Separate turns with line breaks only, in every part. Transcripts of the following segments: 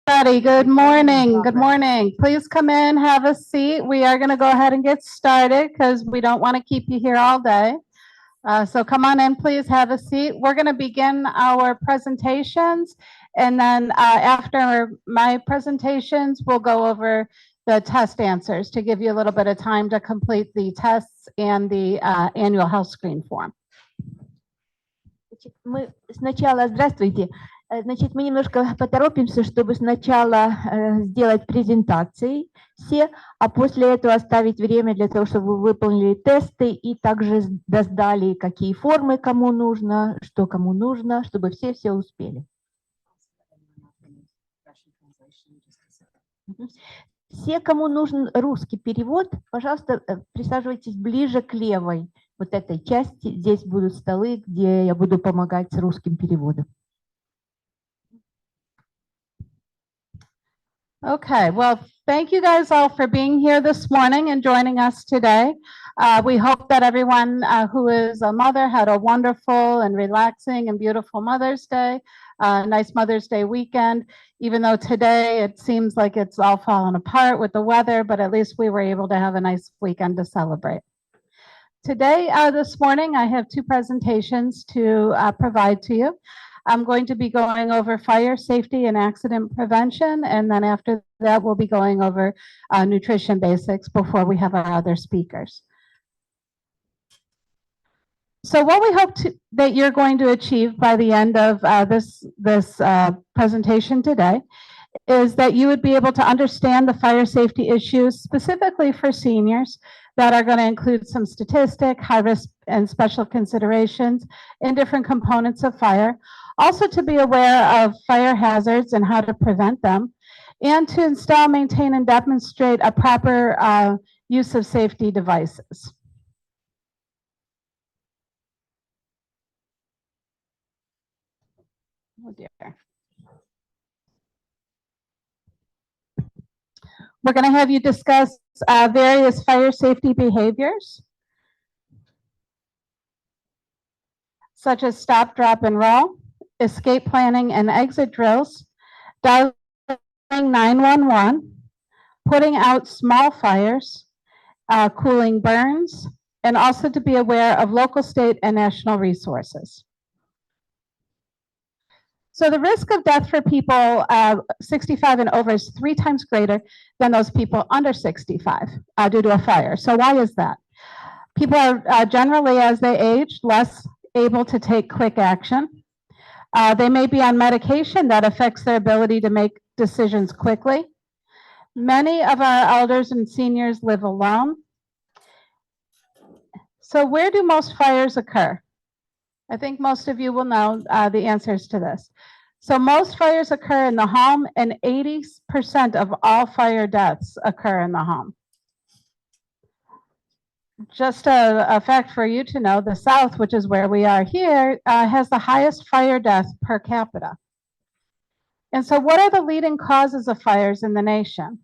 Everybody, good morning. Good morning. Please come in, have a seat. We are going to go ahead and get started because we don't want to keep you here all day. So come on in, please have a seat. We're going to begin our presentations, and then after my presentations, we'll go over the test answers to give you a little bit of time to complete the tests and the annual health screen form.
Здравствуйте. Значит, мы немножко поторопимся, чтобы сначала сделать презентации все, а после этого оставить время для того, чтобы вы выполнили тесты и также сдали, какие формы кому нужно, что кому нужно, чтобы все успели. Все, кому нужен русский перевод, пожалуйста, присаживайтесь ближе к левой вот этой части. Здесь будут столы, где я буду помогать с русским переводом.
Okay, well, thank you guys all for being here this morning and joining us today. We hope that everyone who is a mother had a wonderful and relaxing and beautiful Mother's Day, nice Mother's Day weekend, even though today it seems like it's all fallen apart with the weather, but at least we were able to have a nice weekend to celebrate. Today, this morning, I have two presentations to provide to you. I'm going to be going over fire safety and accident prevention, and then after that, we'll be going over nutrition basics before we have our other speakers. So what we hope that you're going to achieve by the end of this presentation today is that you would be able to understand the fire safety issues specifically for seniors that are going to include some statistic, high risk and special considerations in different components of fire. Also to be aware of fire hazards and how to prevent them, and to install, maintain, and demonstrate a proper use of safety devices. Oh dear. We're going to have you discuss various fire safety behaviors, such as stop, drop, and roll, escape planning and exit drills, dialing 911, putting out small fires, cooling burns, and also to be aware of local, state, and national resources. So the risk of death for people 65 and over is 3 times greater than those people under 65 due to a fire. So why is that? People are generally, as they age, less able to take quick action. They may be on medication that affects their ability to make decisions quickly. Many of our elders and seniors live alone. So where do most fires occur? I think most of you will know the answers to this. So most fires occur in the home, and 80% of all fire deaths occur in the home. Just a fact for you to know, the South, which is where we are here, has the highest fire death per capita. And so what are the leading causes of fires in the nation?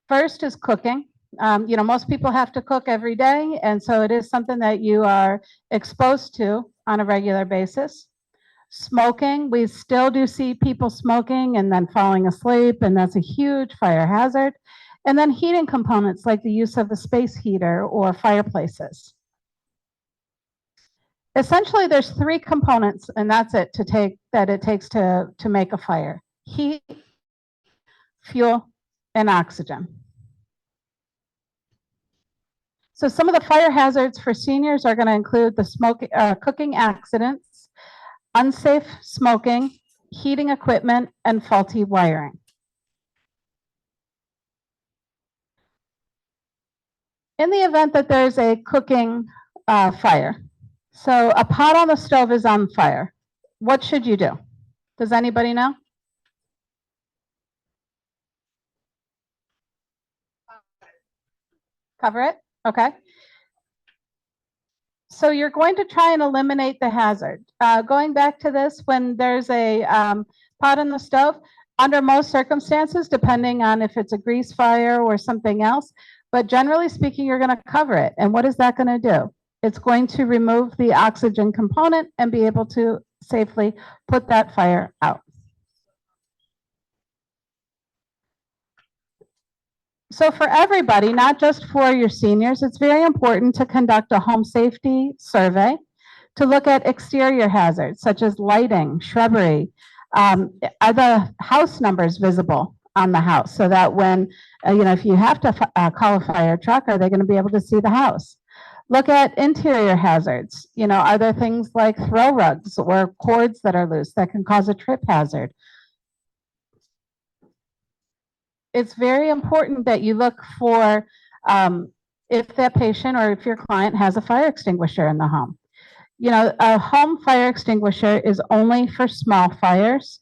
First is cooking. Most people have to cook every day, and so it is something that you are exposed to on a regular basis. Smoking, we still do see people smoking and then falling asleep, and that's a huge fire hazard. And then heating components like the use of a space heater or fireplaces. Essentially, there's 3 components, and that's it it takes to make a fire: heat, fuel, and oxygen. So some of the fire hazards for seniors are going to include the cooking accidents, unsafe smoking, heating equipment, and faulty wiring. In the event that there's a cooking fire, so a pot on the stove is on fire, what should you do? Does anybody know? Cover it? Okay. So you're going to try and eliminate the hazard. Going back to this, when there's a pot on the stove, under most circumstances, depending on if it's a grease fire or something else, but generally speaking, you're going to cover it. And what is that going to do? It's going to remove the oxygen component and be able to safely put that fire out. So for everybody, not just for your seniors, it's very important to conduct a home safety survey to look at exterior hazards such as lighting, shrubbery. Are the house numbers visible on the house so that when, if you have to call a fire truck, are they going to be able to see the house? Look at interior hazards. Are there things like throw rugs or cords that are loose that can cause a trip hazard? It's very important that you look for if that patient or if your client has a fire extinguisher in the home. A home fire extinguisher is only for small fires.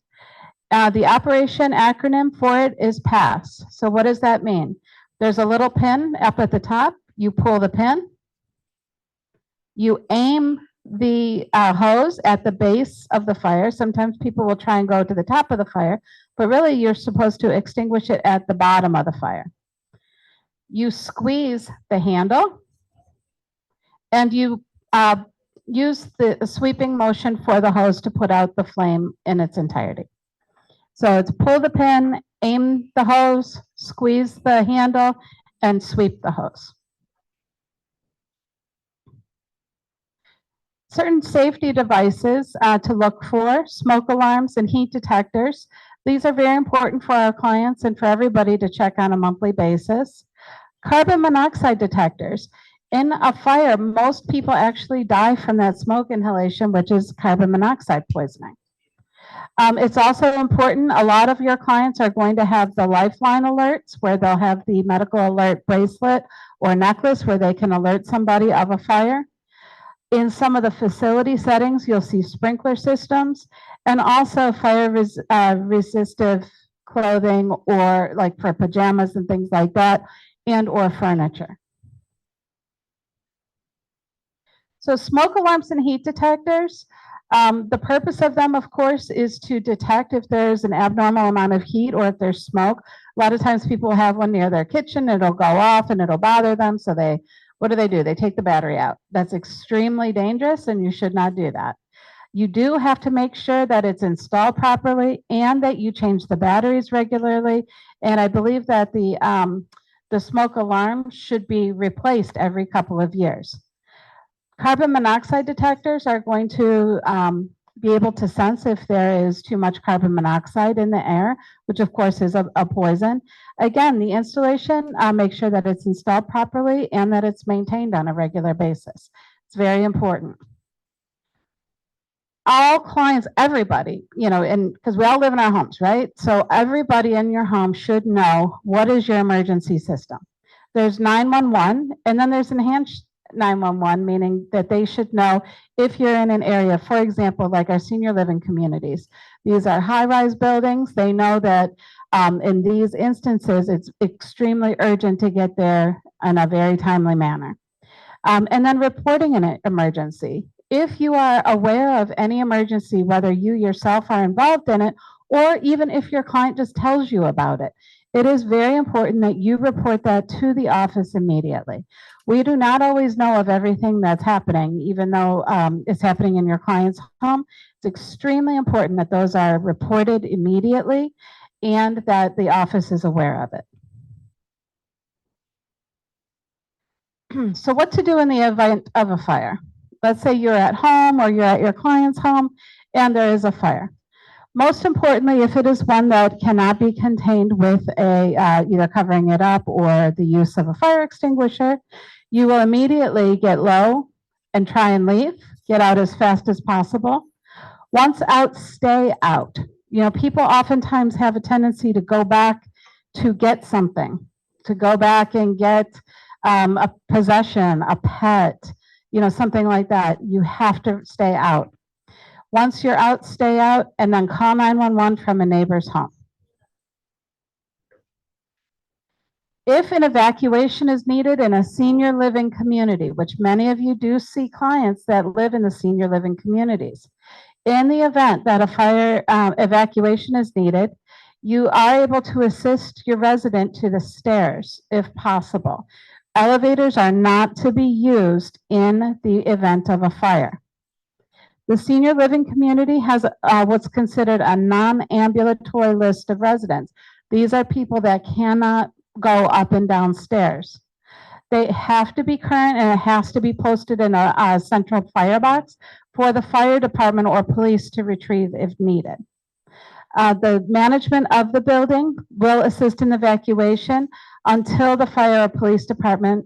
The operation acronym for it is PASS. So what does that mean? There's a little pin up at the top. You pull the pin. You aim the hose at the base of the fire. Sometimes people will try and go to the top of the fire, but really you're supposed to extinguish it at the bottom of the fire. You squeeze the handle and you use the sweeping motion for the hose to put out the flame in its entirety. So it's pull the pin, aim the hose, squeeze the handle, and sweep the hose. Certain safety devices to look for, smoke alarms and heat detectors. These are very important for our clients and for everybody to check on a monthly basis. Carbon monoxide detectors. In a fire, most people actually die from that smoke inhalation, which is carbon monoxide poisoning. It's also important, a lot of your clients are going to have the Lifeline alerts where they'll have the medical alert bracelet or necklace where they can alert somebody of a fire. In some of the facility settings, you'll see sprinkler systems and also fire resistive clothing or like for pajamas and things like that, and or furniture. So smoke alarms and heat detectors, the purpose of them, of course, is to detect if there's an abnormal amount of heat or if there's smoke. A lot of times people have one near their kitchen, it'll go off and it'll bother them. So what do? They take the battery out. That's extremely dangerous and you should not do that. You do have to make sure that it's installed properly and that you change the batteries regularly. And I believe that the smoke alarm should be replaced every couple of years. Carbon monoxide detectors are going to be able to sense if there is too much carbon monoxide in the air, which of course is a poison. Again, the installation, make sure that it's installed properly and that it's maintained on a regular basis. It's very important. All clients, everybody, and because we all live in our homes, right? So everybody in your home should know what is your emergency system. There's 911 and then there's enhanced 911, meaning that they should know if you're in an area, for example, like our senior living communities. These are high-rise buildings. They know that in these instances, it's extremely urgent to get there in a very timely manner. And then reporting an emergency. If you are aware of any emergency, whether you yourself are involved in it, or even if your client just tells you about it, it is very important that you report that to the office immediately. We do not always know of everything that's happening, even though it's happening in your client's home. It's extremely important that those are reported immediately and that the office is aware of it. So what to do in the event of a fire? Let's say you're at home or you're at your client's home and there is a fire. Most importantly, if it is one that cannot be contained with either covering it up or the use of a fire extinguisher, you will immediately get low and try and leave, get out as fast as possible. Once out, stay out. People oftentimes have a tendency to go back to get something, to go back and get a possession, a pet, something like that. You have to stay out. Once you're out, stay out, and then call 911 from a neighbor's home. If an evacuation is needed in a senior living community, which many of you do see clients that live in the senior living communities, in the event that a fire evacuation is needed, you are able to assist your resident to the stairs if possible. Elevators are not to be used in the event of a fire. The senior living community has what's considered a non-ambulatory list of residents. These are people that cannot go up and down stairs. They have to be current and it has to be posted in a central firebox for the fire department or police to retrieve if needed. The management of the building will assist in evacuation until the fire or police department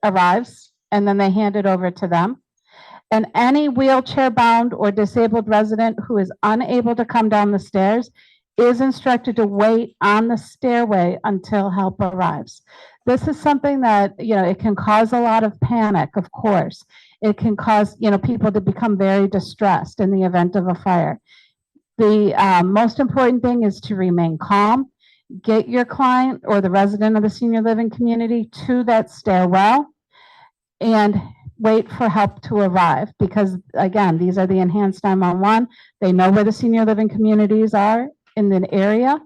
arrives, and then they hand it over to them. And any wheelchair-bound or disabled resident who is unable to come down the stairs is instructed to wait on the stairway until help arrives. This is something that, it can cause a lot of panic, of course. It can cause, people to become very distressed in the event of a fire. The most important thing is to remain calm, get your client or the resident of the senior living community to that stairwell, and wait for help to arrive, because again, these are the enhanced 911. They know where the senior living communities are in the area,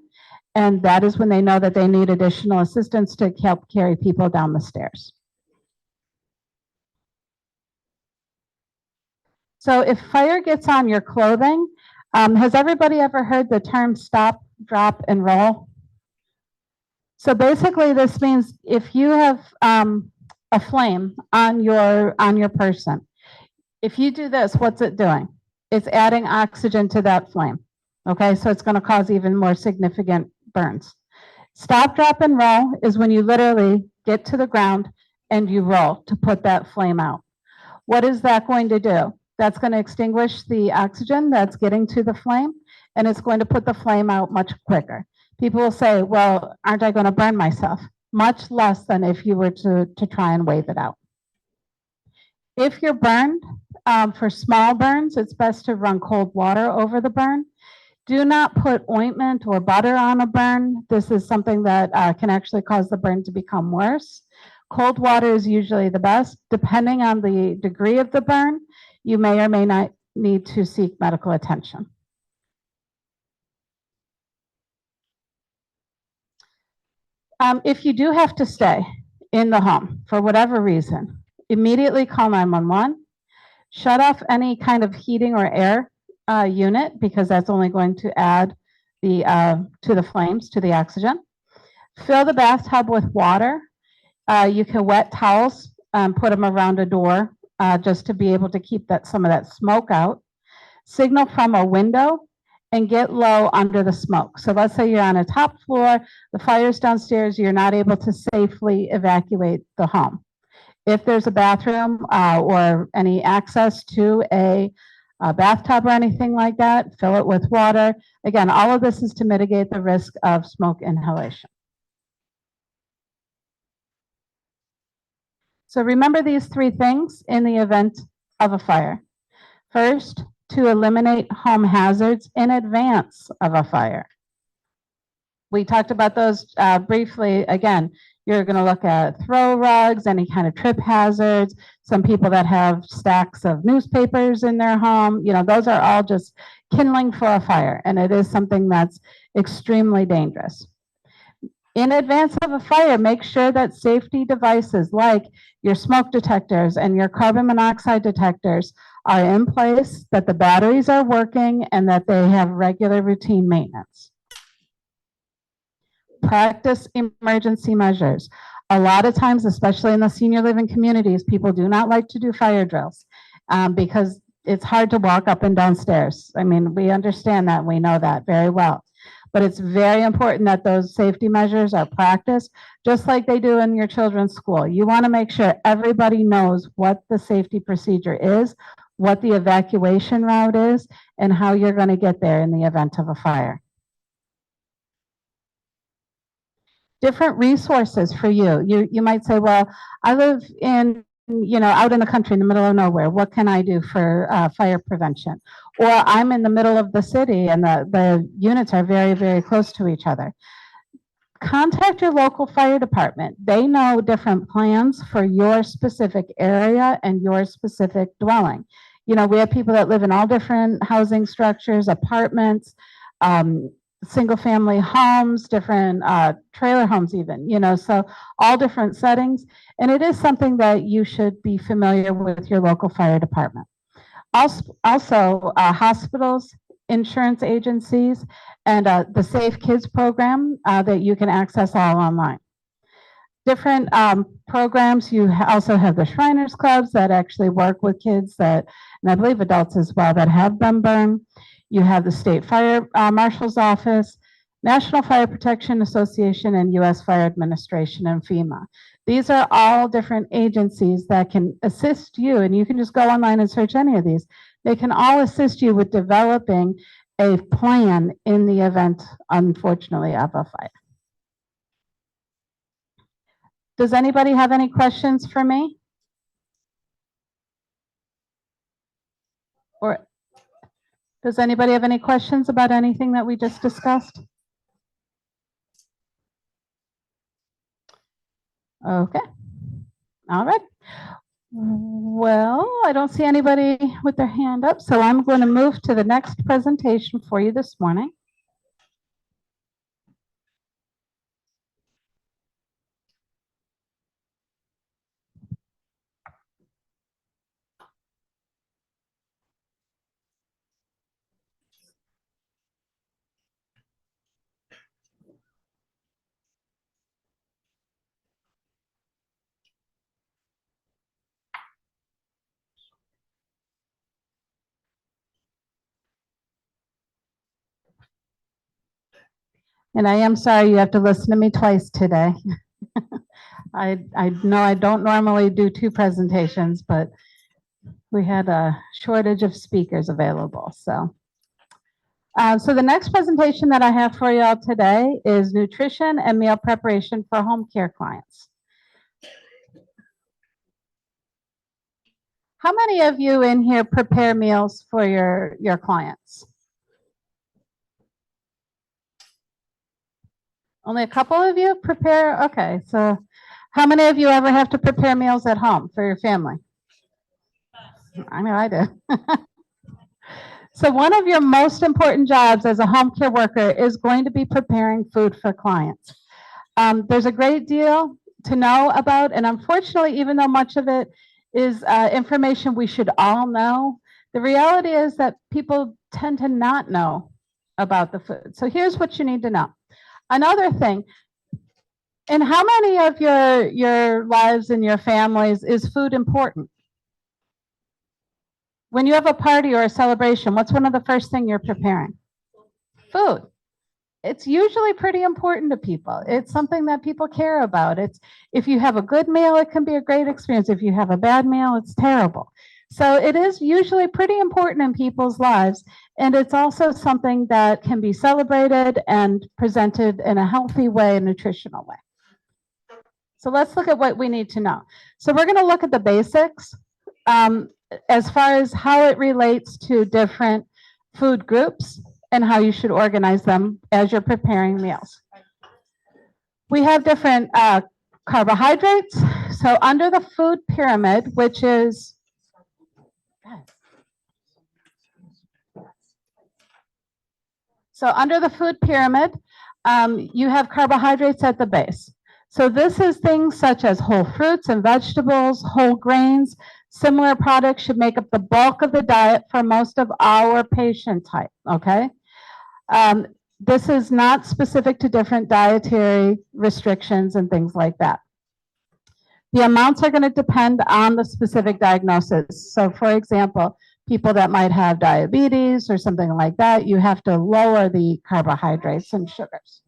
and that is when they know that they need additional assistance to help carry people down the stairs. So if fire gets on your clothing, has everybody ever heard the term stop, drop, and roll? So basically this means if you have a flame on your person, if you do this, what's it doing? It's adding oxygen to that flame. Okay, so it's going to cause even more significant burns. Stop, drop, and roll is when you literally get to the ground and you roll to put that flame out. What is that going to do? That's going to extinguish the oxygen that's getting to the flame, and it's going to put the flame out much quicker. People will say, well, aren't I going to burn myself? Much less than if you were to try and wave it out. If you're burned, for small burns, it's best to run cold water over the burn. Do not put ointment or butter on a burn. This is something that can actually cause the burn to become worse. Cold water is usually the best. Depending on the degree of the burn, you may or may not need to seek medical attention. If you do have to stay in the home for whatever reason, immediately call 911. Shut off any kind of heating or air unit, because that's only going to add to the flames, to the oxygen. Fill the bathtub with water. You can wet towels, put them around a door just to be able to keep some of that smoke out. Signal from a window and get low under the smoke. So let's say you're on a top floor, the fire's downstairs, you're not able to safely evacuate the home. If there's a bathroom or any access to a bathtub or anything like that, fill it with water. Again, all of this is to mitigate the risk of smoke inhalation. So remember these three things in the event of a fire. First, to eliminate home hazards in advance of a fire. We talked about those briefly. Again, you're going to look at throw rugs, any kind of trip hazards, some people that have stacks of newspapers in their home. Those are all just kindling for a fire, and it is something that's extremely dangerous. In advance of a fire, make sure that safety devices like your smoke detectors and your carbon monoxide detectors are in place, that the batteries are working, and that they have regular routine maintenance. Practice emergency measures. A lot of times, especially in the senior living communities, people do not like to do fire drills because it's hard to walk up and down stairs. I mean, we understand that, we know that very well. But it's very important that those safety measures are practiced, just like they do in your children's school. You want to make sure everybody knows what the safety procedure is, what the evacuation route is, and how you're going to get there in the event of a fire. Different resources for you. You might say, well, I live in, out in the country in the middle of nowhere. What can I do for fire prevention? Or I'm in the middle of the city and the units are very, very close to each other. Contact your local fire department. They know different plans for your specific area and your specific dwelling. We have people that live in all different housing structures, apartments, single family homes, different trailer homes even, so all different settings. And it is something that you should be familiar with your local fire department. Also, hospitals insurance agencies, and the Safe Kids program that you can access all online. Different programs, you also have the Shriners Clubs that actually work with kids that, and I believe adults as well, that have been burned. You have the State Fire Marshal's Office, National Fire Protection Association, and U.S. Fire Administration and FEMA. These are all different agencies that can assist you, and you can just go online and search any of these. They can all assist you with developing a plan in the event, unfortunately, of a fire. Does anybody have any questions for me? Or does anybody have any questions about anything that we just discussed? Okay. All right. Well, I don't see anybody with their hand up, so I'm going to move to the next presentation for you this morning. And I am sorry you have to listen to me twice today. I know I don't normally do 2 presentations, but we had a shortage of speakers available. So the next presentation that I have for you all today is nutrition and meal preparation for home care clients. How many of you in here prepare meals for your clients? Only a couple of you prepare? Okay, so how many of you ever have to prepare meals at home for your family? I know I do. So one of your most important jobs as a home care worker is going to be preparing food for clients. There's a great deal to know about, and unfortunately, even though much of it is information we should all know, the reality is that people tend to not know about the food. So here's what you need to know. Another thing, in how many of your lives and your families is food important? When you have a party or a celebration, what's one of the first things you're preparing? Food. It's usually pretty important to people. It's something that people care about. It's, if you have a good meal, it can be a great experience. If you have a bad meal, it's terrible. So it is usually pretty important in people's lives. And it's also something that can be celebrated and presented in a healthy way, a nutritional way. So let's look at what we need to know. So we're going to look at the basics as far as how it relates to different food groups and how you should organize them as you're preparing meals. We have different carbohydrates. So under the food pyramid, which is under the food pyramid, you have carbohydrates at the base. So this is things such as whole fruits and vegetables, whole grains. Similar products should make up the bulk of the diet for most of our patient type, okay? This is not specific to different dietary restrictions and things like that. The amounts are going to depend on the specific diagnosis. So for example, people that might have diabetes or something like that, you have to lower the carbohydrates and sugars.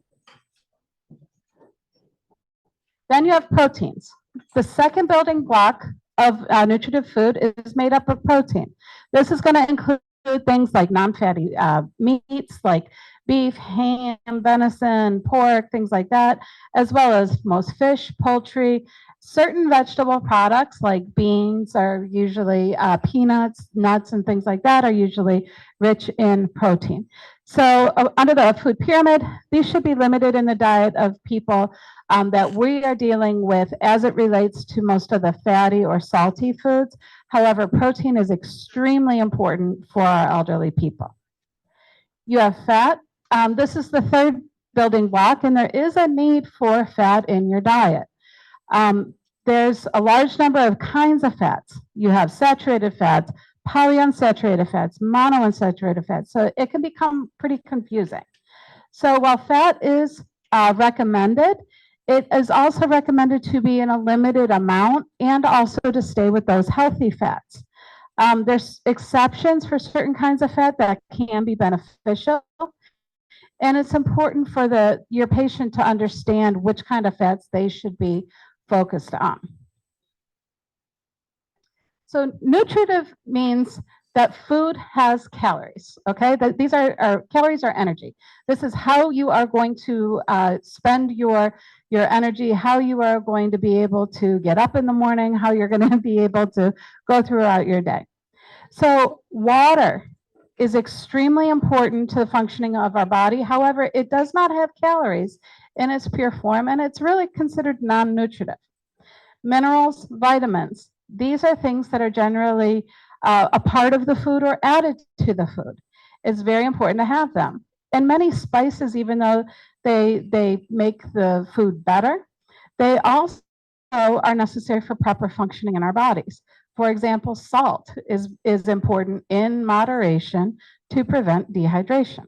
Then you have proteins. The second building block of nutritive food is made up of protein. This is going to include things like non-fatty meats like beef, ham, venison, pork, things like that, as well as most fish, poultry. Certain vegetable products like beans are usually peanuts, nuts, and things like that are usually rich in protein. So under the food pyramid, these should be limited in the diet of people that we are dealing with as it relates to most of the fatty or salty foods. However, protein is extremely important for our elderly people. You have fat. This is the third building block, and there is a need for fat in your diet. There's a large number of kinds of fats. You have saturated fats, polyunsaturated fats, monounsaturated fats. So it can become pretty confusing. So while fat is recommended, it is also recommended to be in a limited amount and also to stay with those healthy fats. There's exceptions for certain kinds of fat that can be beneficial. And it's important for your patient to understand which kind of fats they should be focused on. So nutritive means that food has calories, okay? These are calories are energy. This is how you are going to spend your energy, how you are going to be able to get up in the morning, how you're going to be able to go throughout your day. So water is extremely important to the functioning of our body. However, it does not have calories in its pure form, and it's really considered non-nutritive. Minerals, vitamins, these are things that are generally a part of the food or added to the food. It's very important to have them. And many spices, even though they make the food better, they also are necessary for proper functioning in our bodies. For example, salt is important in moderation to prevent dehydration.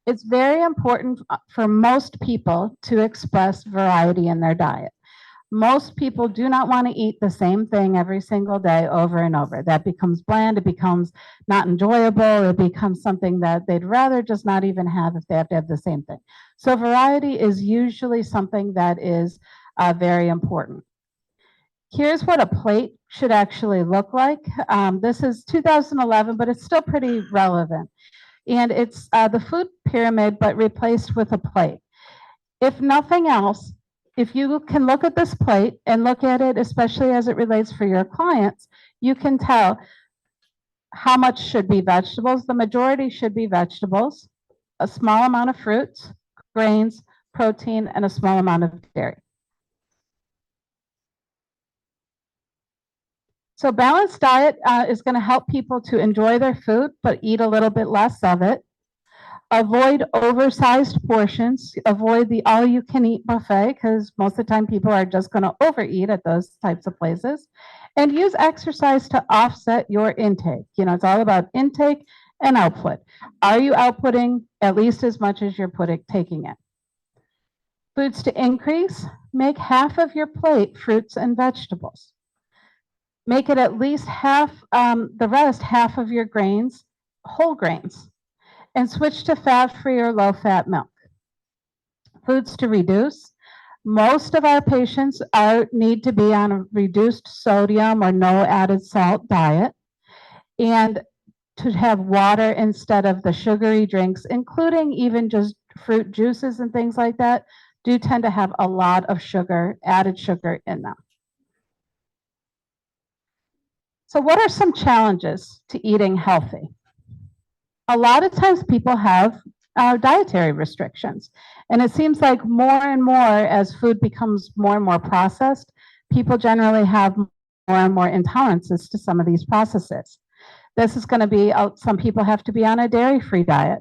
It's very important for most people to express variety in their diet. Most people do not want to eat the same thing every single day over and over. That becomes bland, it becomes not enjoyable, it becomes something that they'd rather just not even have if they have to have the same thing. So variety is usually something that is very important. Here's what a plate should actually look like. This is 2011, but it's still pretty relevant. And it's the food pyramid, but replaced with a plate. If nothing else, if you can look at this plate and look at it, especially as it relates for your clients, you can tell how much should be vegetables. The majority should be vegetables, a small amount of fruits, grains, protein, and a small amount of dairy. So balanced diet is going to help people to enjoy their food, but eat a little bit less of it. Avoid oversized portions. Avoid the all-you-can-eat buffet, because most of the time people are just going to overeat at those types of places. And use exercise to offset your intake. You know, it's all about intake and output. Are you outputting at least as much as you're taking in? Foods to increase, make half of your plate fruits and vegetables. Make it at least half, the rest half of your grains, whole grains. And switch to fat-free or low-fat milk. Foods to reduce. Most of our patients need to be on a reduced sodium or no added salt diet. And to have water instead of the sugary drinks, including even just fruit juices and things like that, do tend to have a lot of sugar, added sugar in them. So what are some challenges to eating healthy? A lot of times people have dietary restrictions, and it seems like more and more as food becomes more and more processed, people generally have more and more intolerances to some of these processes. This is going to be, some people have to be on a dairy-free diet,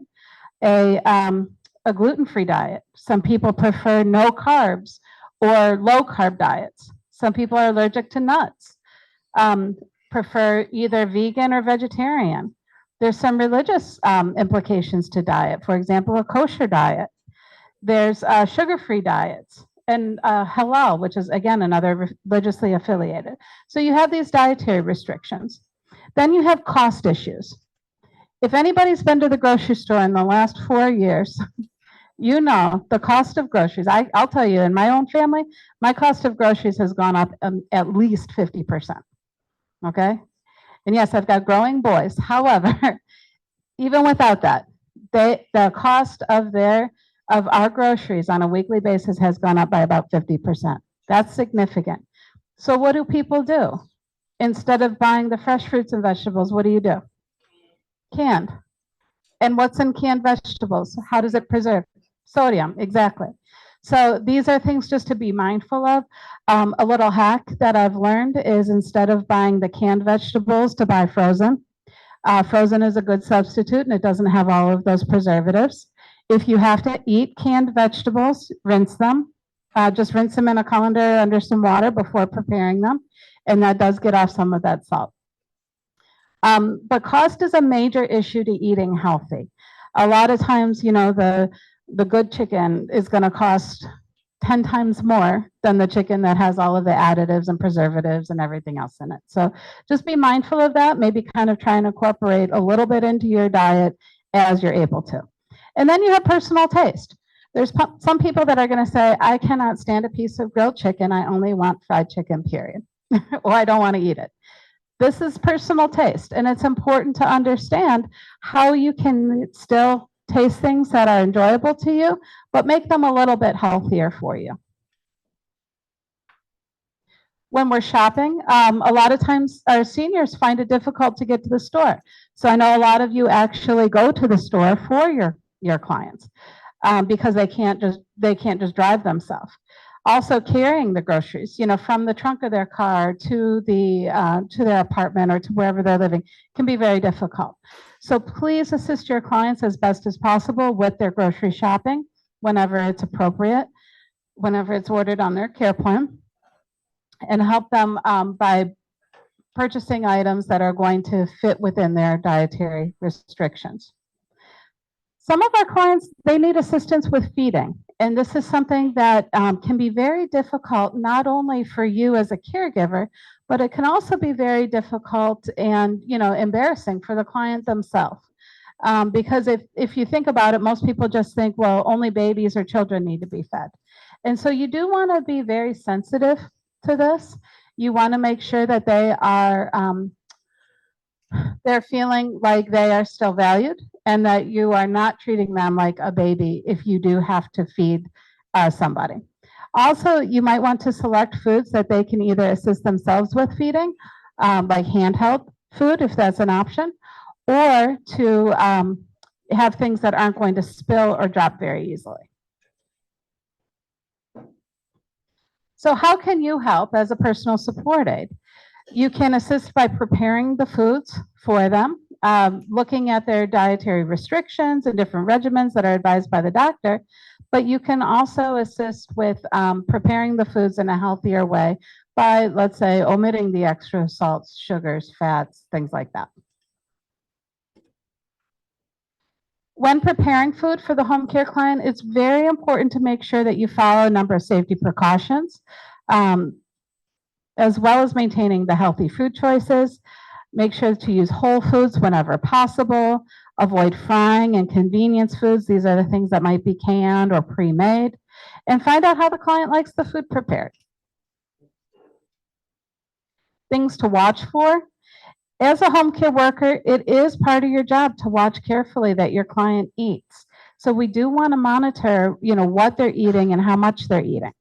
a gluten-free diet. Some people prefer no carbs or low-carb diets. Some people are allergic to nuts, prefer either vegan or vegetarian. There's some religious implications to diet. For example, a kosher diet. There's sugar-free diets and halal, which is, again, another religiously affiliated. So you have these dietary restrictions. Then you have cost issues. If anybody's been to the grocery store in the last 4 years, you know the cost of groceries. I'll tell you, in my own family, my cost of groceries has gone up at least 50%. Okay? And yes, I've got growing boys. However, even without that, the cost of our groceries on a weekly basis has gone up by about 50%. That's significant. So what do people do? Instead of buying the fresh fruits and vegetables, what do? Canned. And what's in canned vegetables? How does it preserve? Sodium, exactly. So these are things just to be mindful of. A little hack that I've learned is instead of buying the canned vegetables to buy frozen. Frozen is a good substitute and it doesn't have all of those preservatives. If you have to eat canned vegetables, rinse them. Just rinse them in a colander under some water before preparing them. And that does get off some of that salt. But cost is a major issue to eating healthy. A lot of times, the good chicken is going to cost 10 times more than the chicken that has all of the additives and preservatives and everything else in it. So just be mindful of that. Maybe kind of try and incorporate a little bit into your diet as you're able to. And then you have personal taste. There's some people that are going to say, I cannot stand a piece of grilled chicken. I only want fried chicken, period. Or I don't want to eat it. This is personal taste, and it's important to understand how you can still taste things that are enjoyable to you, but make them a little bit healthier for you. When we're shopping, a lot of times our seniors find it difficult to get to the store. So I know a lot of you actually go to the store for your clients because they can't just drive themselves. Also carrying the groceries, from the trunk of their car to their apartment or to wherever they're living can be very difficult. So please assist your clients as best as possible with their grocery shopping whenever it's appropriate, whenever it's ordered on their care plan, and help them by purchasing items that are going to fit within their dietary restrictions. Some of our clients, they need assistance with feeding. And this is something that can be very difficult, not only for you as a caregiver, but it can also be very difficult and embarrassing for the client themselves. Because if you think about it, most people just think, well, only babies or children need to be fed. And so you do want to be very sensitive to this. You want to make sure that they are they're feeling like they are still valued and that you are not treating them like a baby if you do have to feed somebody. Also, you might want to select foods that they can either assist themselves with feeding, like handheld food, if that's an option, or to have things that aren't going to spill or drop very easily. So how can you help as a personal support aide? You can assist by preparing the foods for them, looking at their dietary restrictions and different regimens that are advised by the doctor, but you can also assist with preparing the foods in a healthier way by, let's say, omitting the extra salts, sugars, fats, things like that. When preparing food for the home care client, it's very important to make sure that you follow a number of safety precautions, as well as maintaining the healthy food choices. Make sure to use whole foods whenever possible. Avoid frying and convenience foods. These are the things that might be canned or pre-made. And find out how the client likes the food prepared. Things to watch for. As a home care worker, it is part of your job to watch carefully that your client eats. So we do want to monitor, what they're eating and how much they're eating.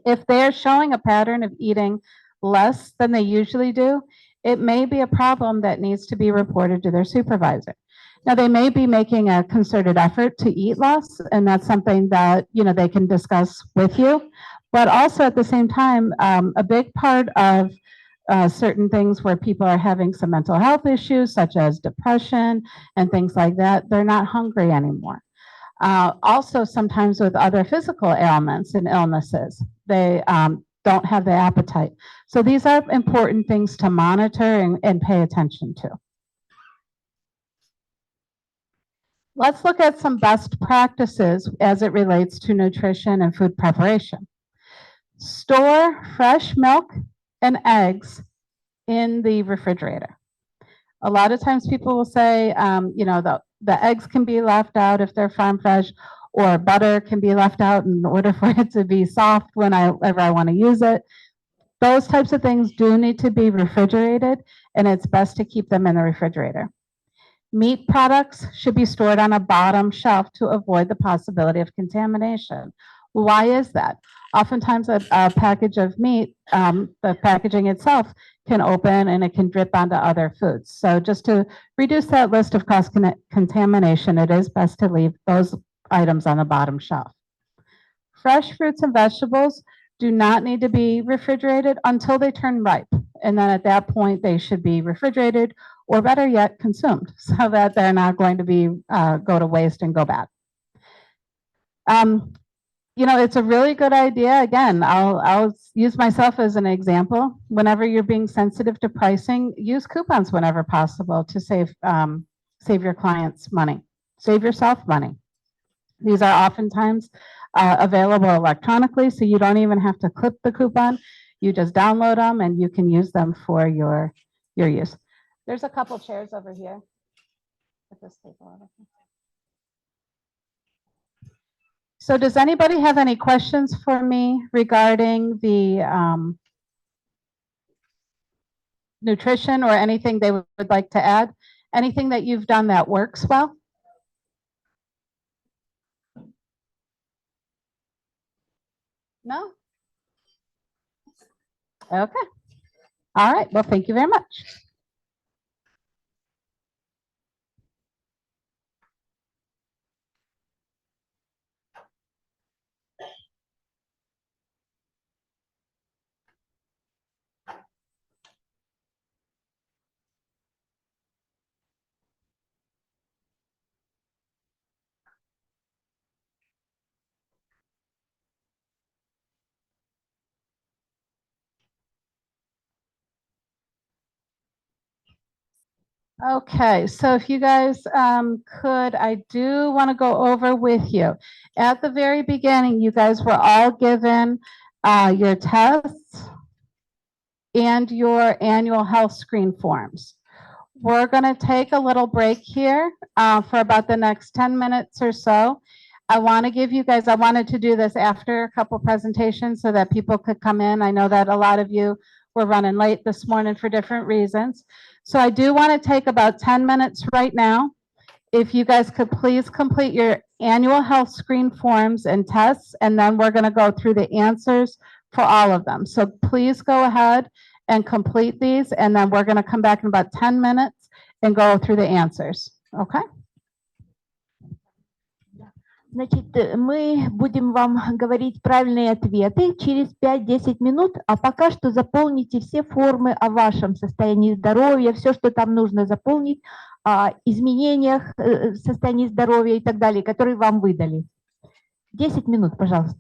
If they're showing a pattern of eating less than they usually do, it may be a problem that needs to be reported to their supervisor. Now, they may be making a concerted effort to eat less, and that's something that, they can discuss with you. But also at the same time, a big part of certain things where people are having some mental health issues, such as depression and things like that, they're not hungry anymore. Also, sometimes with other physical ailments and illnesses, they don't have the appetite. So these are important things to monitor and pay attention to. Let's look at some best practices as it relates to nutrition and food preparation. Store fresh milk and eggs in the refrigerator. A lot of times people will say, the eggs can be left out if they're farm fresh, or butter can be left out in order for it to be soft whenever I want to use it. Those types of things do need to be refrigerated, and it's best to keep them in the refrigerator. Meat products should be stored on a bottom shelf to avoid the possibility of contamination. Why is that? Oftentimes a package of meat, the packaging itself can open and it can drip onto other foods. So just to reduce that list of cross contamination, it is best to leave those items on the bottom shelf. Fresh fruits and vegetables do not need to be refrigerated until they turn ripe. And then at that point, they should be refrigerated, or better yet, consumed, so that they're not going to be go to waste and go bad. it's a really good idea. Again, I'll use myself as an example. Whenever you're being sensitive to pricing, use coupons whenever possible to save your clients money, save yourself money. These are oftentimes available electronically, so you don't even have to clip the coupon. You just download them and you can use them for your use. There's a couple chairs over here at this table. So does anybody have any questions for me regarding the nutrition or anything they would like to add? Anything that you've done that works well? No? Okay. All right. Well, thank you very much. Okay, so if you guys could, I do want to go over with you. At the very beginning, you guys were all given your tests and your annual health screen forms. We're going to take a little break here for about the next 10 minutes or so. I want to give you guys, I wanted to do this after a couple presentations so that people could come in. I know that a lot of you were running late this morning for different reasons. So I do want to take about 10 minutes right now. If you guys could please complete your annual health screen forms and tests, and then we're going to go through the answers for all of them. So please go ahead and complete these, and then we're going to come back in about 10 minutes and go through the answers. Okay?
Значит, мы будем вам говорить правильные ответы через 5-10 минут, а пока что заполните все формы о вашем состоянии здоровья, все, что там нужно заполнить, о изменениях в состоянии здоровья и так далее, которые вам выдали. 10 минут, пожалуйста.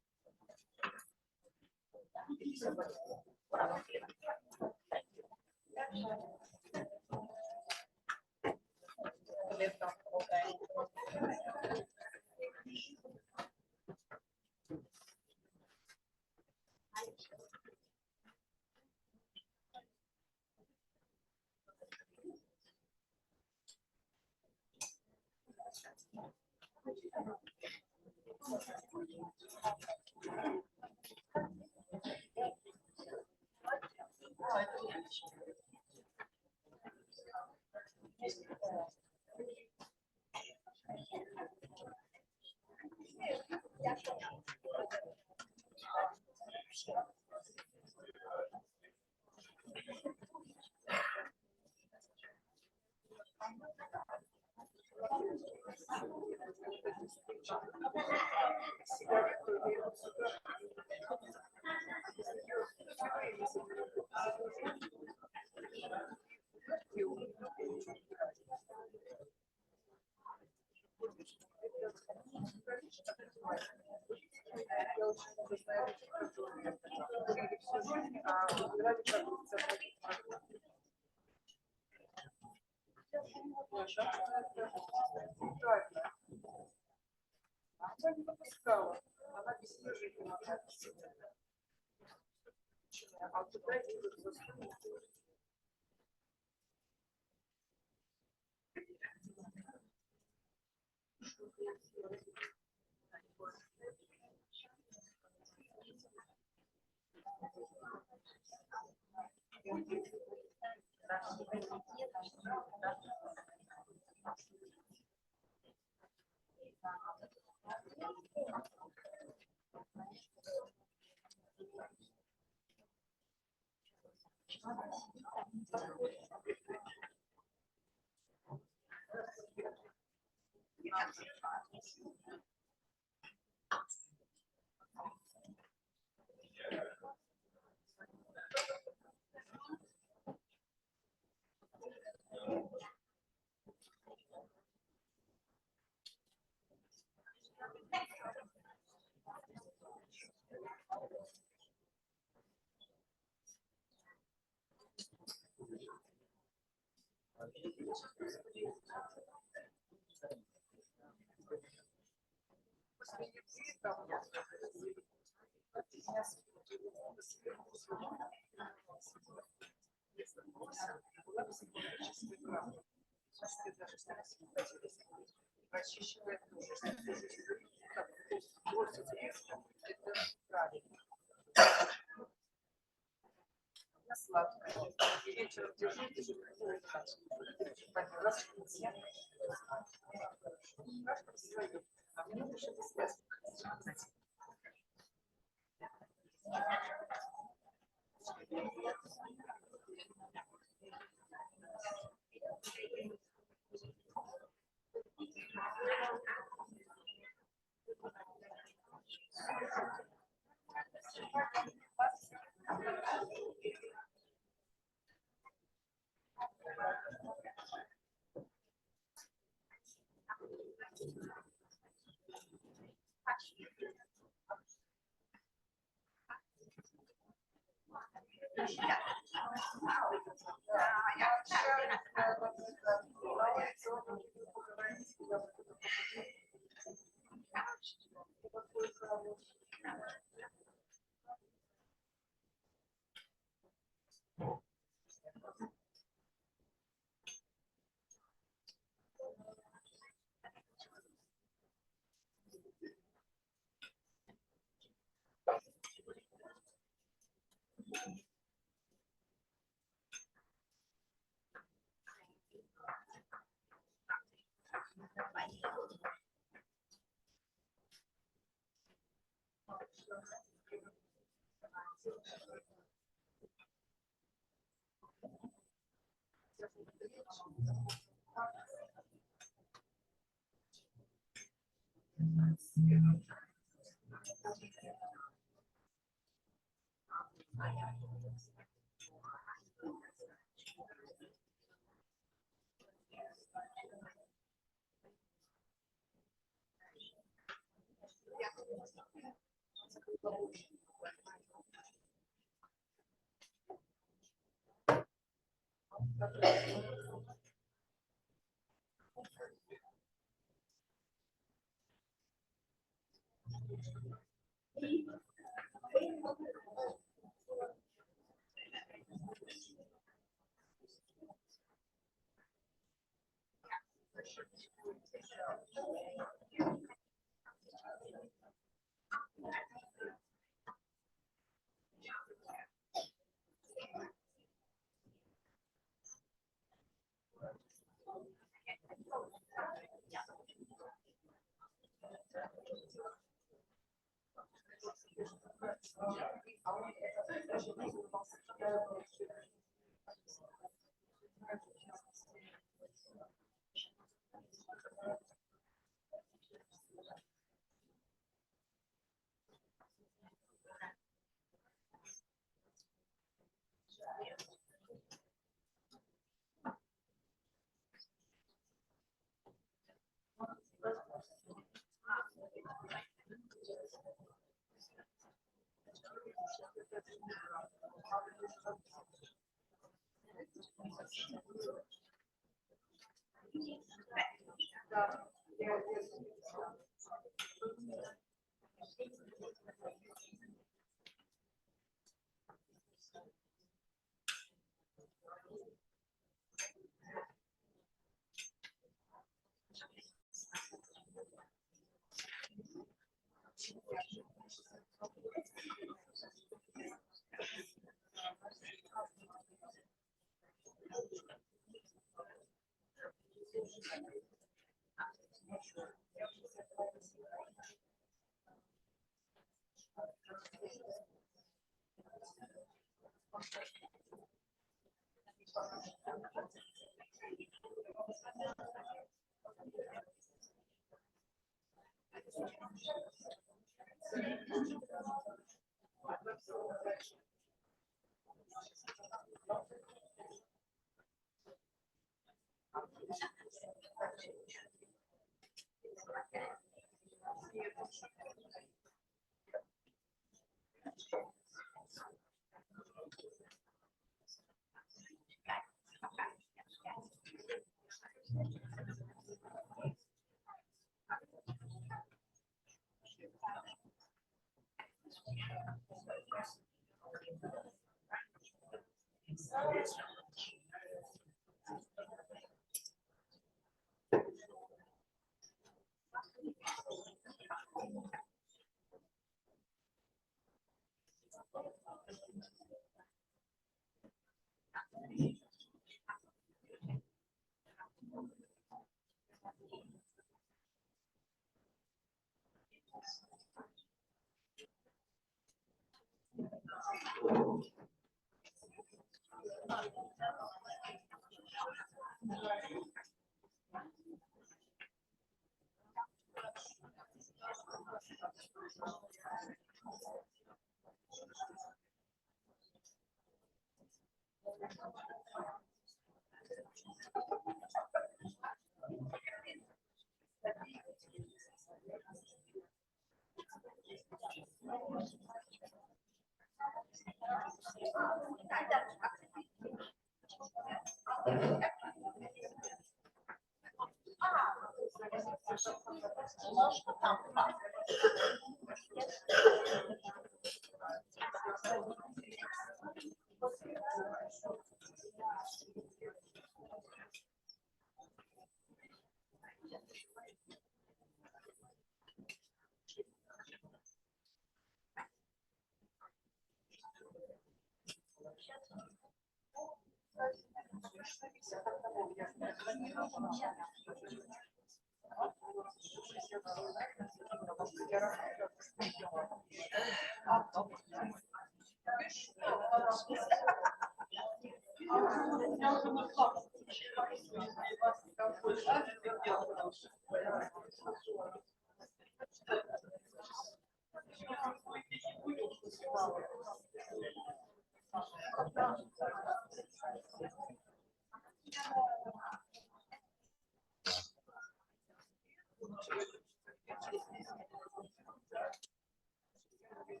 You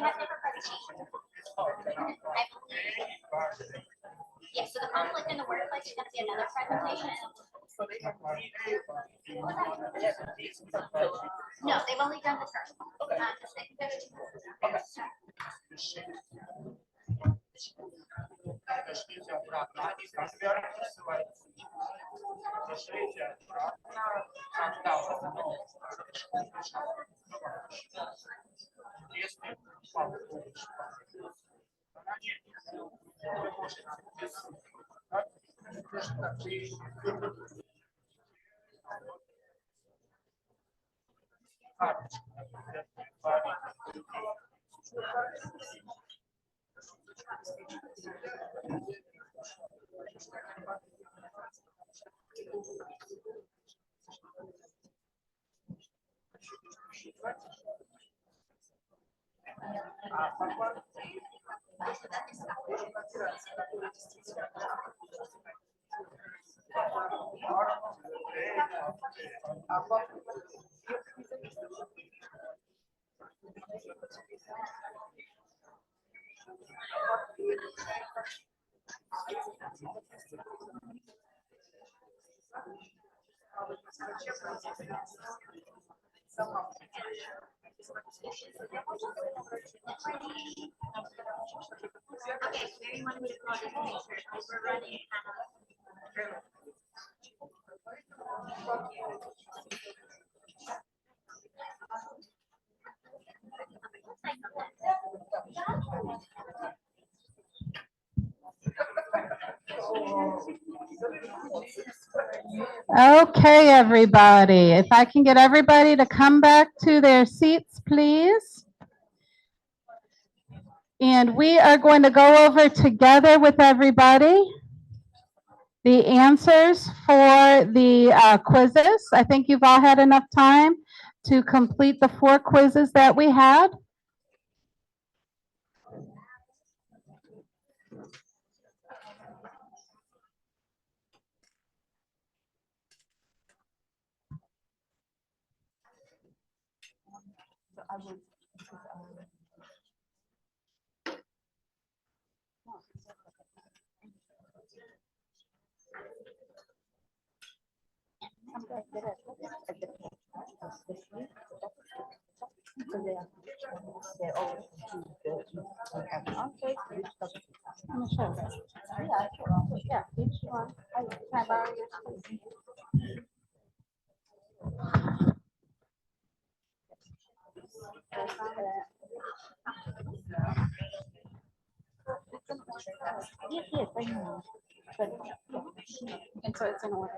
have never participated. I believe. Yes, so the conflict in the workplace is going to be another presentation. No, they've only done the first one. The second. Okay, so maybe one way to call this to make sure we're running kind of.
Okay, everybody, if I can get everybody to come back to their seats, please. And we are going to go over together with everybody the answers for the quizzes. I think you've all had enough time to complete the 4 quizzes that we had.
Yes, yes, I know.
And so it's in order.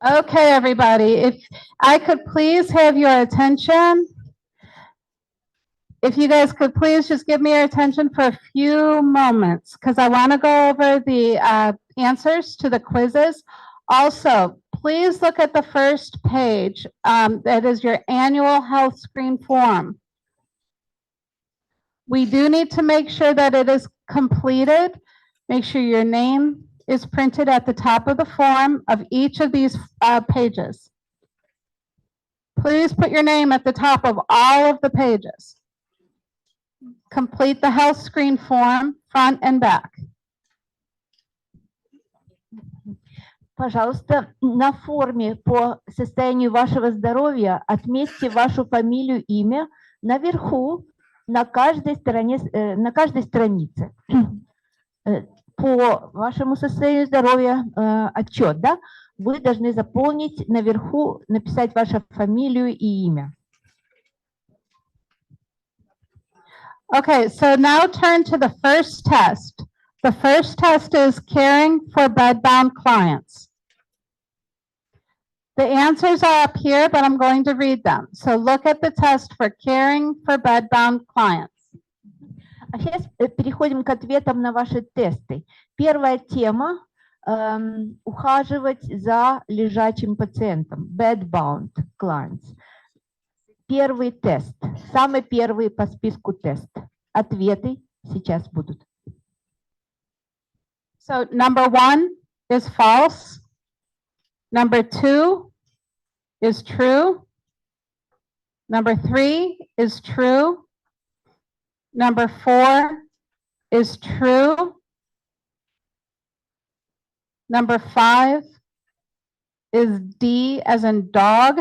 Okay, everybody, if I could please have your attention. If you guys could please just give me your attention for a few moments, because I want to go over the answers to the quizzes. Also, please look at the first page. That is your annual health screen form. We do need to make sure that it is completed. Make sure your name is printed at the top of the form of each of these pages. Please put your name at the top of all of the pages. Complete the health screen form, front and back.
Пожалуйста, на форме по состоянию вашего здоровья отметьте вашу фамилию, имя наверху на каждой странице. по вашему состоянию здоровья отчет, да, вы должны заполнить наверху, написать вашу фамилию и имя.
Okay, so now turn to the first test. The first test is caring for bedbound clients. The answers are up here, but I'm going to read them. So look at the test for caring for bedbound clients.
А сейчас переходим к ответам на ваши тесты. Первая тема ухаживать за лежачим пациентом, bedbound clients. Первый тест, самый первый по списку тест. Ответы сейчас будут.
So number 1 is false. Number 2 is true. Number 3 is true. Number 4 is true. Number 5 is D as in dog.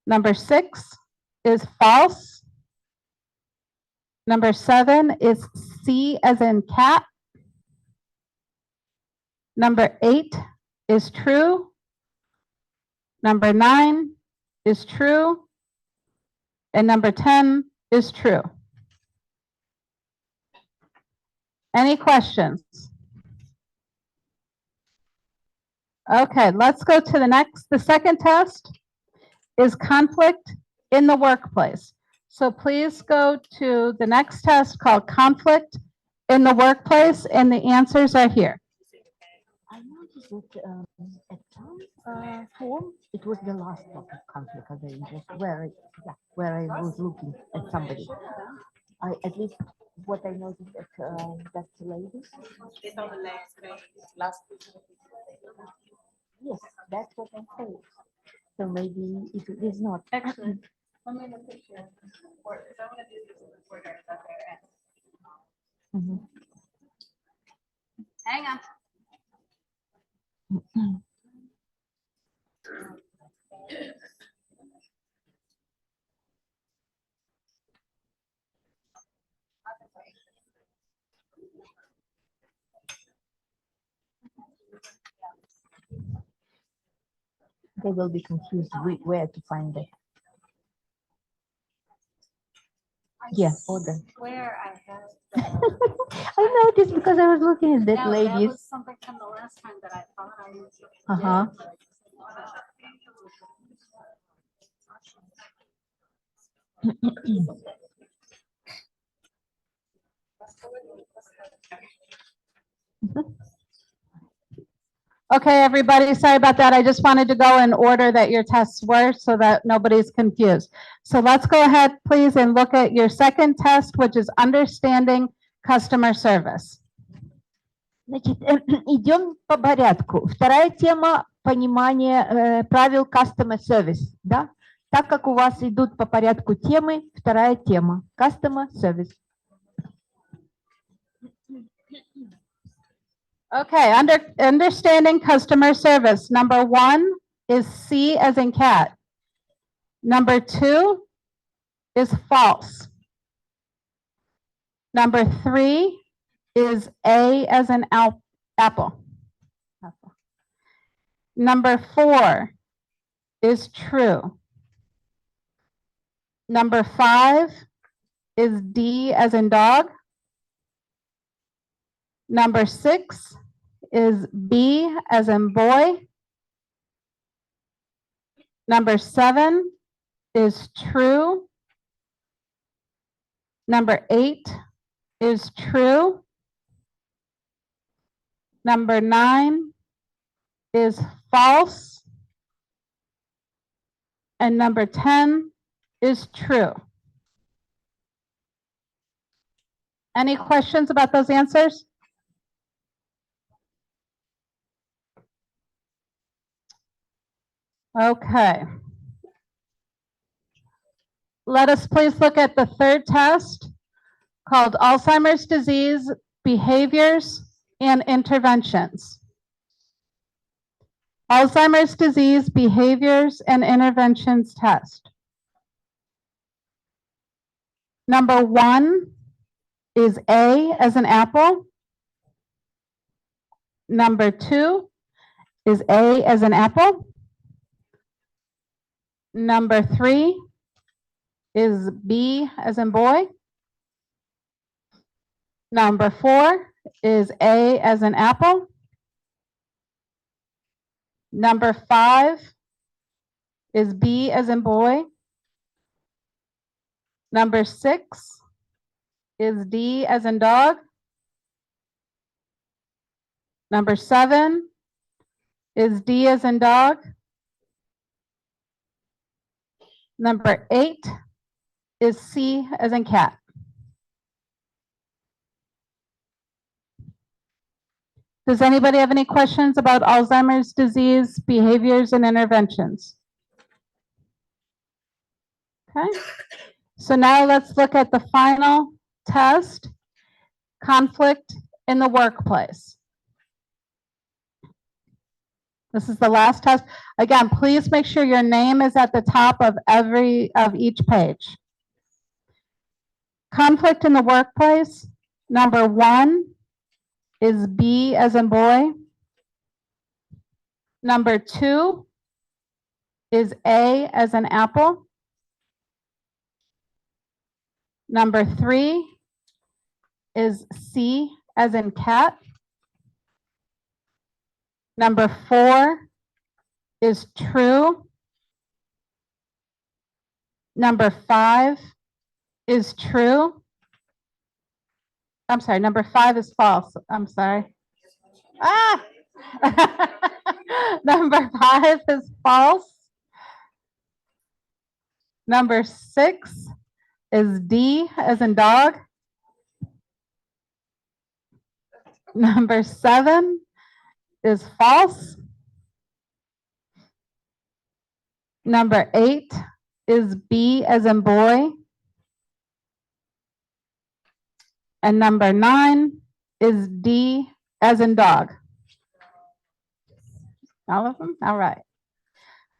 Number 6 is false. Number 7 is C as in cat. Number 8 is true. Number 9 is true. And number 10 is true. Any questions? Okay, let's go to the next. The second test is conflict in the workplace. So please go to the next test called conflict in the workplace, and the answers are here.
I noticed that at some form, it was the last topic, conflict of interest, where I was looking at somebody. At least what I noticed that lady.
It's on the last page, last.
Yes, that's what I thought. So maybe it is not.
Excellent. Let me look at your report, because I want to do this report at the end.
Mhm.
Hang on.
They will be confused where to find it. Yeah, order.
Where I have.
I noticed because I was looking at that
That
ladies.
was something from the last time that I thought I was.
Uh-huh.
Okay, everybody, sorry about that. I just wanted to go in order that your tests were so that nobody's confused. So let's go ahead, please, and look at your second test, which is understanding customer service.
Значит, идем по порядку. Вторая тема – понимание правил customer service. Да? Так как у вас идут по порядку темы, вторая тема – customer service.
Okay, understanding customer service. Number 1 is C as in cat. Number 2 is false. Number 3 is A as in apple. Number 4 is true. Number 5 is D as in dog. Number 6 is B as in boy. Number 7 is true. Number 8 is true. Number 9 is false. And number 10 is true. Any questions about those answers? Okay. Let us please look at the third test called Alzheimer's disease behaviors and interventions. Alzheimer's disease behaviors and interventions test. Number 1 is A as an apple. Number 2 is A as an apple. Number 3 is B as in boy. Number 4 is A as an apple. Number 5 is B as in boy. Number 6 is D as in dog. Number 7 is D as in dog. Number 8 is C as in cat. Does anybody have any questions about Alzheimer's disease behaviors and interventions? Okay, so now let's look at the final test, conflict in the workplace. This is the last test. Again, please make sure your name is at the top of each page. Conflict in the workplace, number 1 is B as in boy. Number 2 is A as in apple. Number 3 is C as in cat. Number 4 is true. Number 5 is true. I'm sorry, number 5 is false. I'm sorry. Ah! Number 5 is false. Number 6 is D as in dog. Number 7 is false. Number 8 is B as in boy. And number 9 is D as in dog. All of them? All right.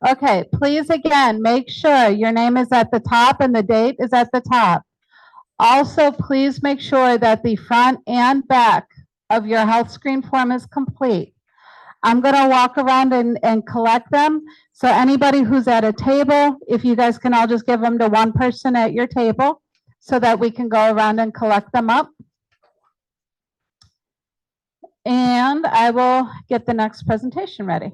Okay, please again, make sure your name is at the top and the date is at the top. Also, please make sure that the front and back of your health screen form is complete. I'm going to walk around and collect them. So anybody who's at a table, if you guys can all just give them to one person at your table so that we can go around and collect them up. And I will get the next presentation ready.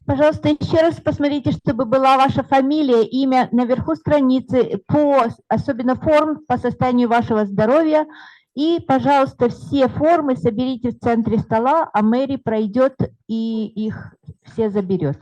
Пожалуйста, еще раз посмотрите, чтобы была ваша фамилия, имя наверху страницы, особенно форм по состоянию вашего здоровья. И, пожалуйста, все формы соберите в центре стола, а Мэри пройдет и их все заберет.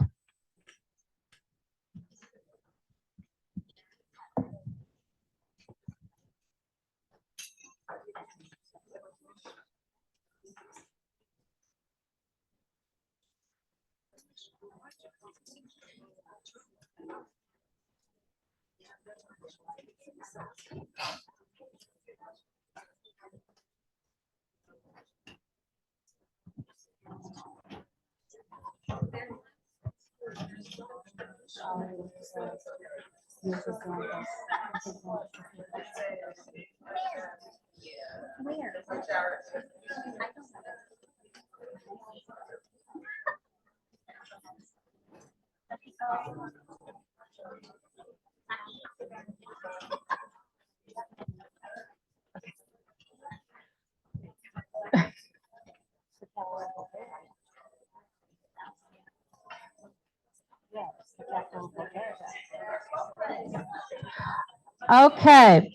Okay,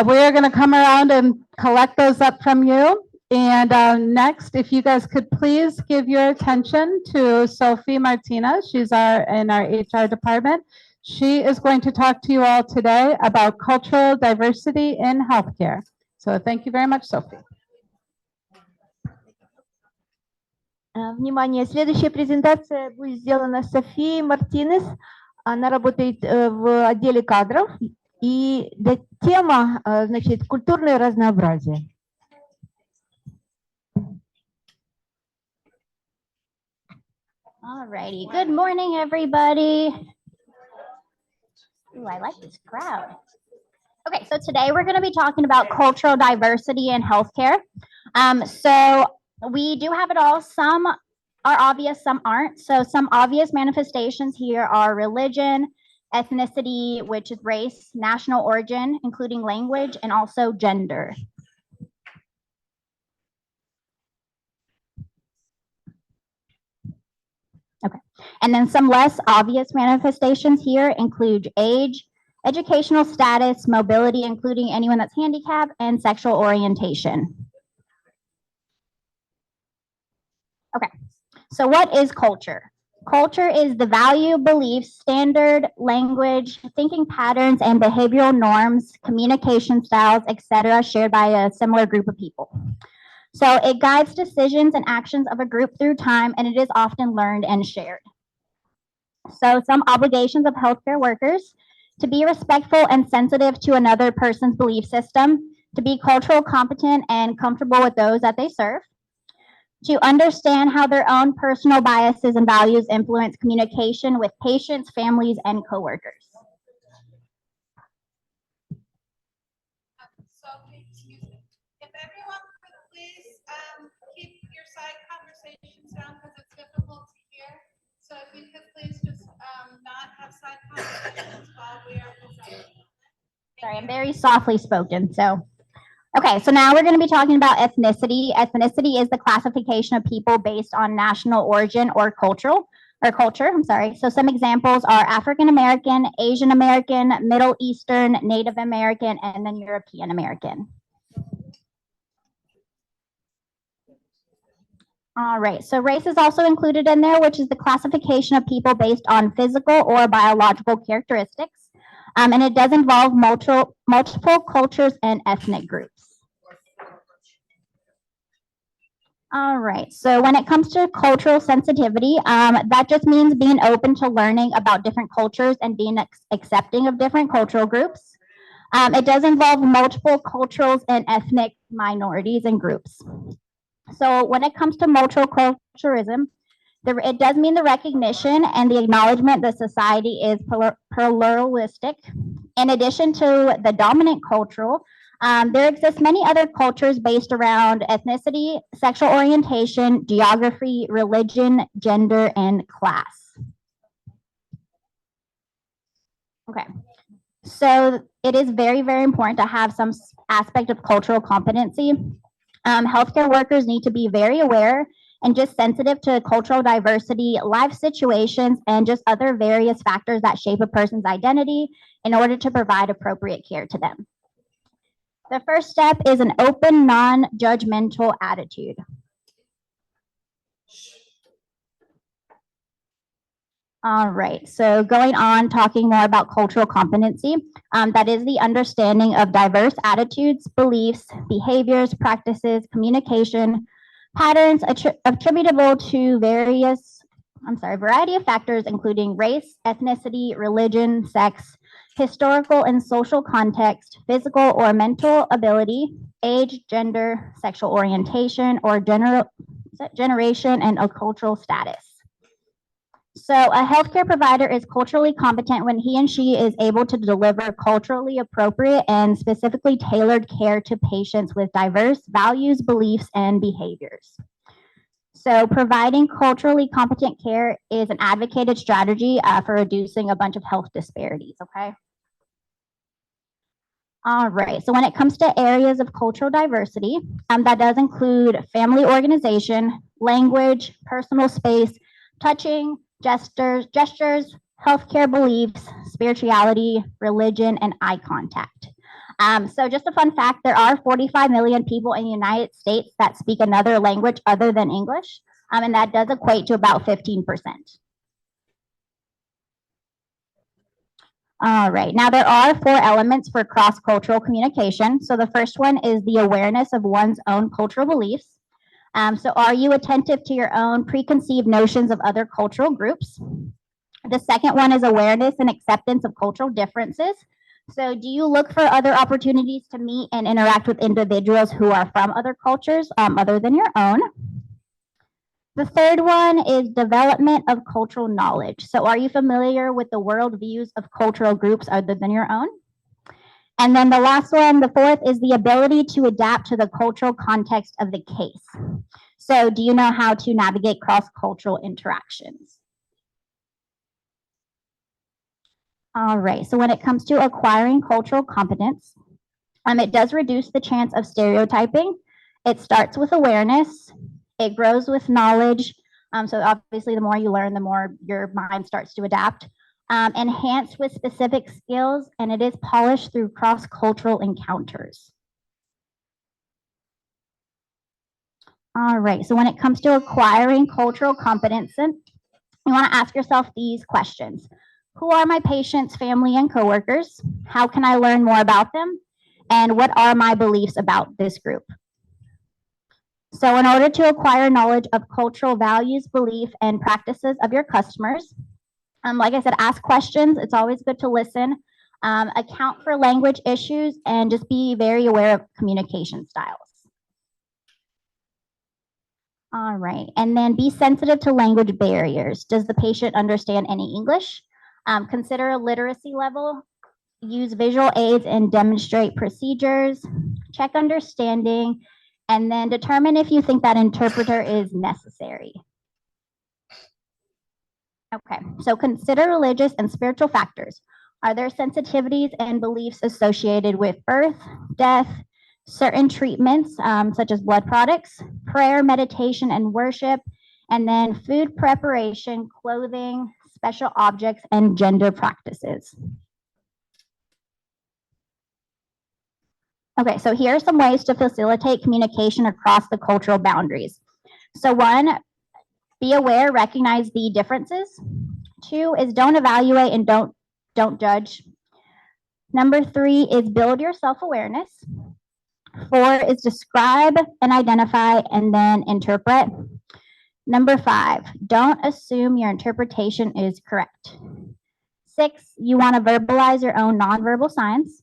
we are going to come around and collect those up from you. And next, if you guys could please give your attention to Sophie Martinez. She's in our HR department. She is going to talk to you all today about cultural diversity in healthcare. So thank you very much, Sophie.
Внимание, следующая презентация будет сделана Софией Мартинес. Она работает в отделе кадров. И тема, значит, культурное разнообразие.
All righty. Good morning, everybody. Ooh, I like this crowd. Okay, so today we're going to be talking about cultural diversity in healthcare. So we do have it all. Some are obvious, some aren't. So some obvious manifestations here are religion, ethnicity, which is race, national origin, including language, and also gender. Okay, and then some less obvious manifestations here include age, educational status, mobility, including anyone that's handicapped, and sexual orientation. Okay, so what is culture? Culture is the value, beliefs, standard, language, thinking patterns, and behavioral norms, communication styles, etc., shared by a similar group of people. So it guides decisions and actions of a group through time, and it is often learned and shared. So some obligations of healthcare workers: to be respectful and sensitive to another person's belief system, to be cultural competent and comfortable with those that they serve, to understand how their own personal biases and values influence communication with patients, families, and coworkers.
So, excuse me, if everyone could please keep your side conversations down because it's difficult to hear. So if you could please just not have side conversations while we are presenting.
Sorry, I'm very softly spoken. So, okay, so now we're going to be talking about ethnicity. Ethnicity is the classification of people based on national origin or culture. I'm sorry. So some examples are African American, Asian American, Middle Eastern, Native American, and then European American. All right, so race is also included in there, which is the classification of people based on physical or biological characteristics. And it does involve multiple cultures and ethnic groups. All right, so when it comes to cultural sensitivity, that just means being open to learning about different cultures and being accepting of different cultural groups. It does involve multiple cultures and ethnic minorities and groups. So when it comes to multiculturalism, it does mean the recognition and the acknowledgement that society is pluralistic. In addition to the dominant cultural, there exist many other cultures based around ethnicity, sexual orientation, geography, religion, gender, and class. Okay, so it is very, very important to have some aspect of cultural competency. Healthcare workers need to be very aware and just sensitive to cultural diversity, life situations, and just other various factors that shape a person's identity in order to provide appropriate care to them. The first step is an open, non-judgmental attitude. All right, so going on, talking more about cultural competency, that is the understanding of diverse attitudes, beliefs, behaviors, practices, communication, patterns attributable to variety of factors, including race, ethnicity, religion, sex, historical and social context, physical or mental ability, age, gender, sexual orientation, or generation, and a cultural status. So a healthcare provider is culturally competent when he and she is able to deliver culturally appropriate and specifically tailored care to patients with diverse values, beliefs, and behaviors. So providing culturally competent care is an advocated strategy for reducing a bunch of health disparities, okay? All right, so when it comes to areas of cultural diversity, that does include family organization, language, personal space, touching, gestures, healthcare beliefs, spirituality, religion, and eye contact. So just a fun fact, there are 45 million people in the United States that speak another language other than English, and that does equate to about 15%. All right, now there are 4 elements for cross-cultural communication. So the first one is the awareness of one's own cultural beliefs. So are you attentive to your own preconceived notions of other cultural groups? The second one is awareness and acceptance of cultural differences. So do you look for other opportunities to meet and interact with individuals who are from other cultures other than your own? The third one is development of cultural knowledge. So are you familiar with the worldviews of cultural groups other than your own? And then the last one, the fourth, is the ability to adapt to the cultural context of the case. So do you know how to navigate cross-cultural interactions? All right, so when it comes to acquiring cultural competence, it does reduce the chance of stereotyping. It starts with awareness. It grows with knowledge. So obviously, the more you learn, the more your mind starts to adapt. Enhanced with specific skills, and it is polished through cross-cultural encounters. All right, so when it comes to acquiring cultural competence, you want to ask yourself these questions. Who are my patients, family, and coworkers? How can I learn more about them? And what are my beliefs about this group? So in order to acquire knowledge of cultural values, belief, and practices of your customers, like I said, ask questions. It's always good to listen. Account for language issues, and just be very aware of communication styles. All right, and then be sensitive to language barriers. Does the patient understand any English? Consider a literacy level. Use visual aids and demonstrate procedures. Check understanding, and then determine if you think that interpreter is necessary. Okay, so consider religious and spiritual factors. Are there sensitivities and beliefs associated with birth, death, certain treatments, such as blood products, prayer, meditation, and worship, and then food preparation, clothing, special objects, and gender practices? Okay, so here are some ways to facilitate communication across the cultural boundaries. So one, be aware, recognize the differences. Two is don't evaluate and don't judge. Number three is build your self-awareness. Four is describe and identify and then interpret. Number five, don't assume your interpretation is correct. Six, you want to verbalize your own nonverbal signs.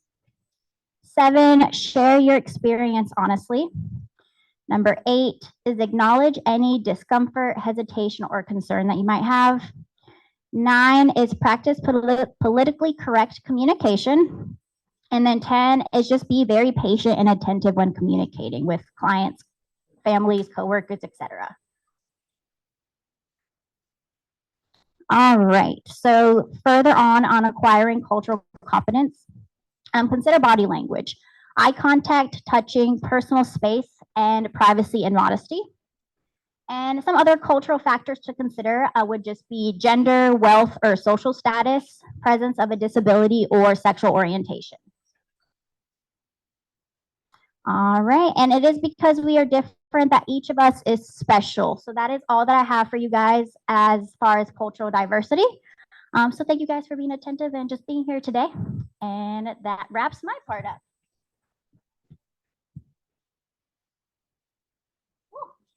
7, share your experience honestly. Number 8 is acknowledge any discomfort, hesitation, or concern that you might have. 9 is practice politically correct communication. And then 10 is just be very patient and attentive when communicating with clients, families, coworkers, etc. All right, so further on acquiring cultural competence, consider body language, eye contact, touching, personal space, and privacy and modesty. And some other cultural factors to consider would just be gender, wealth, or social status, presence of a disability, or sexual orientation. All right, and it is because we are different that each of us is special. So that is all that I have for you guys as far as cultural diversity. So thank you guys for being attentive and just being here today. And that wraps my part up.